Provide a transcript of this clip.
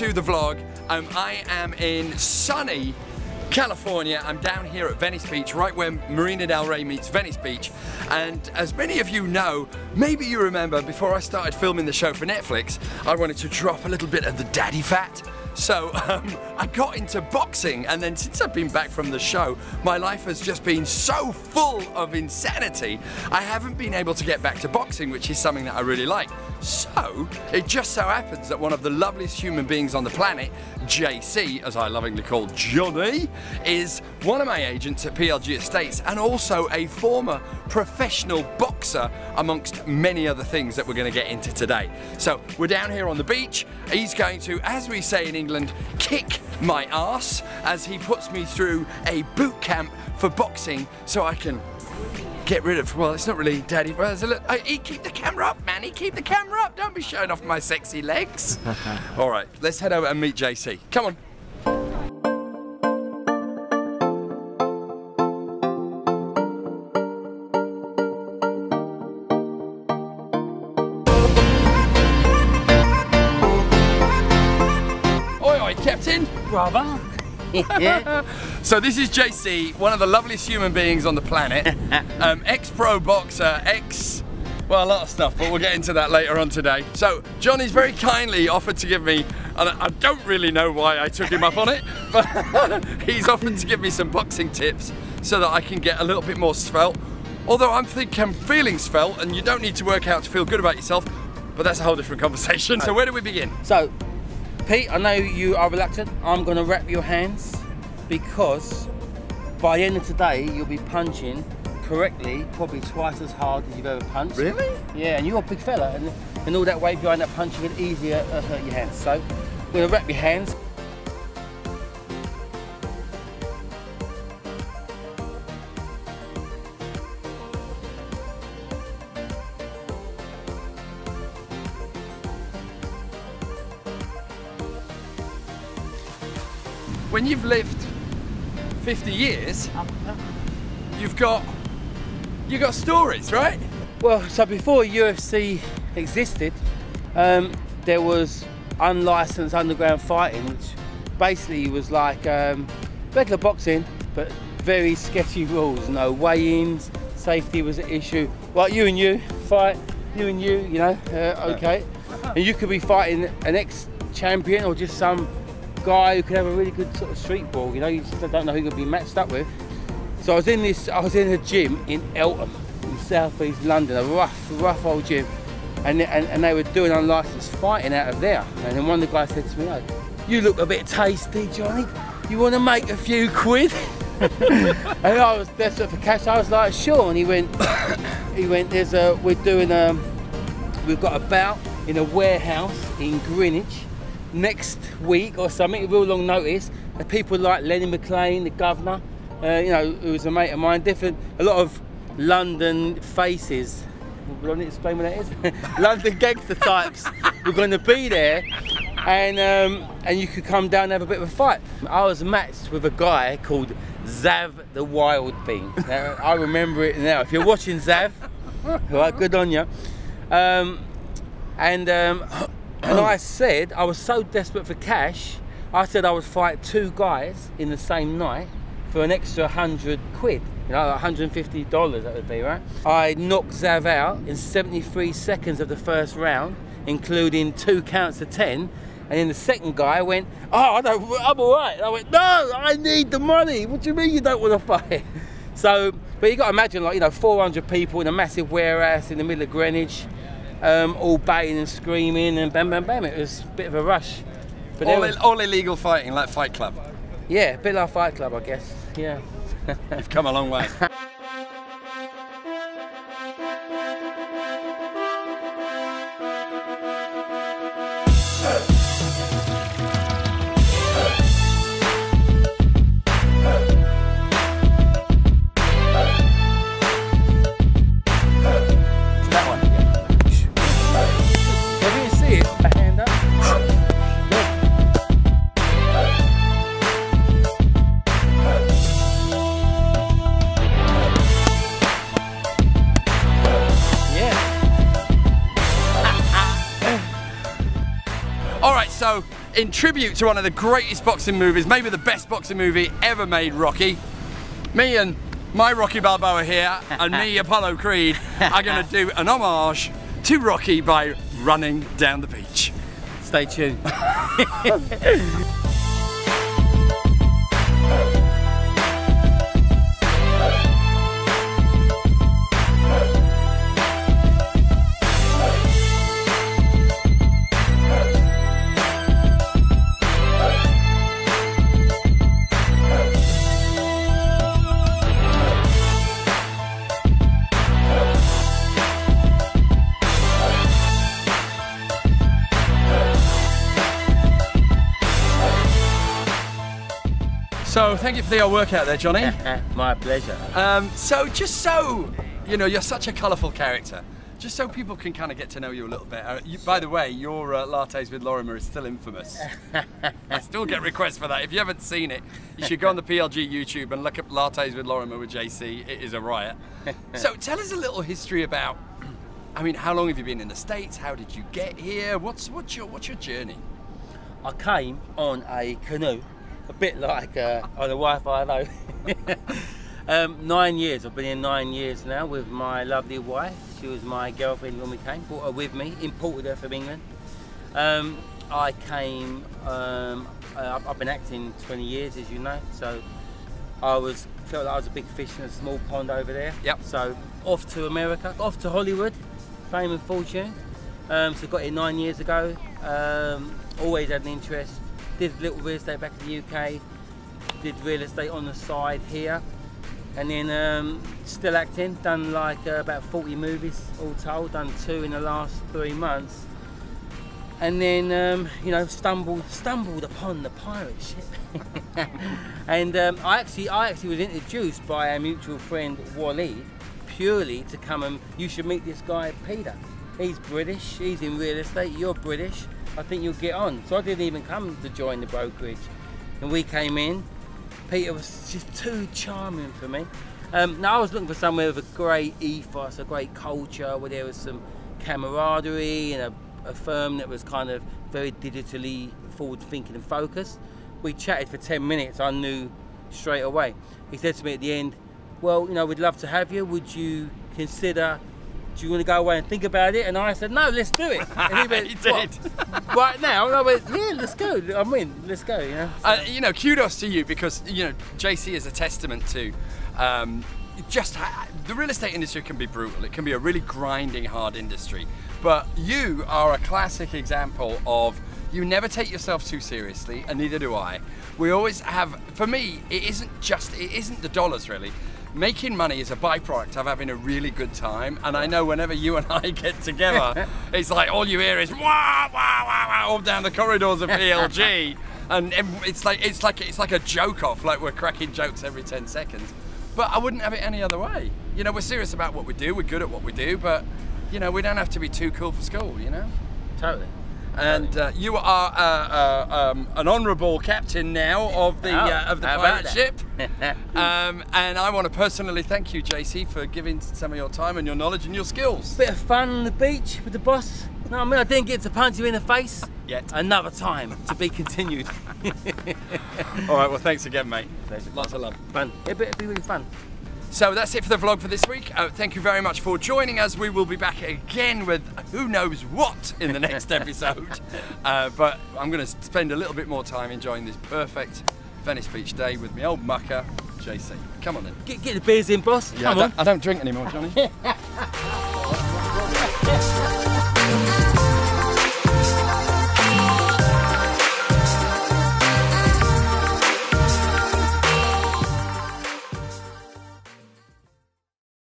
do the vlog. I am in sunny California. I'm down here at Venice Beach, right where Marina del Rey meets Venice Beach. And as many of you know, maybe you remember, before I started filming the show for Netflix, I wanted to drop a little bit of the daddy fat. So I got into boxing, and then since I've been back from the show, my life has just been so full of insanity, I haven't been able to get back to boxing, which is something that I really like. So it just so happens that one of the loveliest human beings on the planet, JC, as I lovingly call Johnny, is one of my agents at PLG Estates and also a former professional boxer, amongst many other things that we're going to get into today. So we're down here on the beach. He's going to, as we say in England, kick my ass as he puts me through a boot camp for boxing so I can get rid of, well, it's not really daddy, but look, keep the camera up, Manny, keep the camera up, don't be showing off my sexy legs. All right, let's head over and meet JC. Come on. Oi, oi, Captain. Brother. So this is JC, one of the loveliest human beings on the planet. Ex-pro boxer, well, a lot of stuff, but we'll get into that later on today. So Johnny's very kindly offered to give me, and I don't really know why I took him up on it, but he's offered to give me some boxing tips so that I can get a little bit more svelte. Although I'm feeling svelte, and you don't need to work out to feel good about yourself, but that's a whole different conversation. So where do we begin? So, Pete, I know you are reluctant. I'm going to wrap your hands because by the end of today, you'll be punching correctly, probably twice as hard as you've ever punched. Really? Yeah, and you're a big fella, and all that weight behind that punching it easier hurt your hands. So, we're going to wrap your hands. When you've lived 50 years, you've got stories, right? Well, so before UFC existed, there was unlicensed underground fighting, which basically was like regular boxing, but very sketchy rules. No weigh-ins, safety was an issue. Like you and you fight, you know, okay. And you could be fighting an ex-champion or just some guy who could have a really good sort of street ball, you know, you just don't know who you're going to be matched up with. So I was in a gym in Eltham, in South East London, a rough old gym, and they were doing unlicensed fighting out of there. And then one of the guys said to me, "Oh, you look a bit tasty, Johnny. You want to make a few quid?" And I was desperate for cash. I was like, "Sure." And he went, we've got a bout in a warehouse in Greenwich next week or something, real long notice. And people like Lenny McLean, the governor, you know, who was a mate of mine, a lot of London faces. Do I need to explain what that is? London gangster types were going to be there, and you could come down and have a bit of a fight. I was matched with a guy called Zav the Wild Bean. Now, I remember it now. If you're watching Zav, right, good on you. And I said, I was so desperate for cash, I said I would fight two guys in the same night for an extra 100 quid, you know, $150 that would be, right? I knocked Zav out in 73 seconds of the first round, including 2 counts of 10, and then the second guy went, "Oh, I'm all right." And I went, "No, I need the money. What do you mean you don't want to fight?" So, but you got to imagine, like, you know, 400 people in a massive warehouse in the middle of Greenwich, all baying and screaming, and bam, bam, bam. It was a bit of a rush. But all illegal fighting, like Fight Club. Yeah, a bit like Fight Club, I guess. Yeah. You've come a long way. in tribute to one of the greatest boxing movies, maybe the best boxing movie ever made, Rocky, me and my Rocky Balboa here and me, Apollo Creed, are going to do an homage to Rocky by running down the beach. Stay tuned. So thank you for the old workout there, Johnny. My pleasure. So just so, you know, you're such a colourful character, just so people can kind of get to know you a little bit. By the way, your lattes with Lorimer is still infamous. I still get requests for that. If you haven't seen it, you should go on the PLG YouTube and look up lattes with Lorimer with JC. It is a riot. So tell us a little history about, I mean, how long have you been in the States? How did you get here? What's your journey? I came on a canoe. A bit like on the Wi-Fi though. 9 years, I've been here 9 years now with my lovely wife. She was my girlfriend when we came, brought her with me, imported her from England. I came, I've been acting 20 years as you know, so felt like I was a big fish in a small pond over there. Yep. So off to America, off to Hollywood, fame and fortune. So got here 9 years ago, always had an interest. Did a little real estate back in the UK, did real estate on the side here, and then still acting, done like about 40 movies all told, done 2 in the last 3 months, and then you know, stumbled upon the pirate ship. And I actually was introduced by our mutual friend Wally, purely to come and, you should meet this guy Peter. He's British, he's in real estate, you're British, I think you'll get on. So I didn't even come to join the brokerage. And we came in, Peter was just too charming for me. Now I was looking for somewhere with a great ethos, a great culture, where there was some camaraderie and a firm that was kind of very digitally forward thinking and focused. We chatted for 10 minutes, I knew straight away. He said to me at the end, well, you know, we'd love to have you, would you consider, do you want to go away and think about it? And I said, no, let's do it. And he went, he did. Right now? And I went, yeah, let's go. I'm in, let's go. You know, so. You know, kudos to you, because, you know, JC is a testament to the real estate industry can be brutal. It can be a really grinding, hard industry. But you are a classic example of, you never take yourself too seriously, and neither do I. We always have, for me, it isn't the dollars really. Making money is a byproduct of having a really good time, and I know whenever you and I get together, it's like all you hear is wah wah wah wah all down the corridors of PLG, and it's like a joke off, like we're cracking jokes every 10 seconds. But I wouldn't have it any other way. You know, we're serious about what we do, we're good at what we do, but you know, we don't have to be too cool for school, you know? Totally. And you are an honourable captain now of the pirate ship. And I want to personally thank you, JC, for giving some of your time and your knowledge and your skills. Bit of fun on the beach with the boss. You know what I mean? I didn't get to punch you in the face. Yet. Another time to be continued. All right, well, thanks again, mate. Pleasure. Lots of love. Fun. It'll be really fun. So that's it for the vlog for this week. Thank you very much for joining us. We will be back again with who knows what in the next episode. But I'm going to spend a little bit more time enjoying this perfect Venice Beach day with my old mucker, JC. Come on then. Get the beers in, boss. Yeah, Come on. I don't drink anymore, Johnny.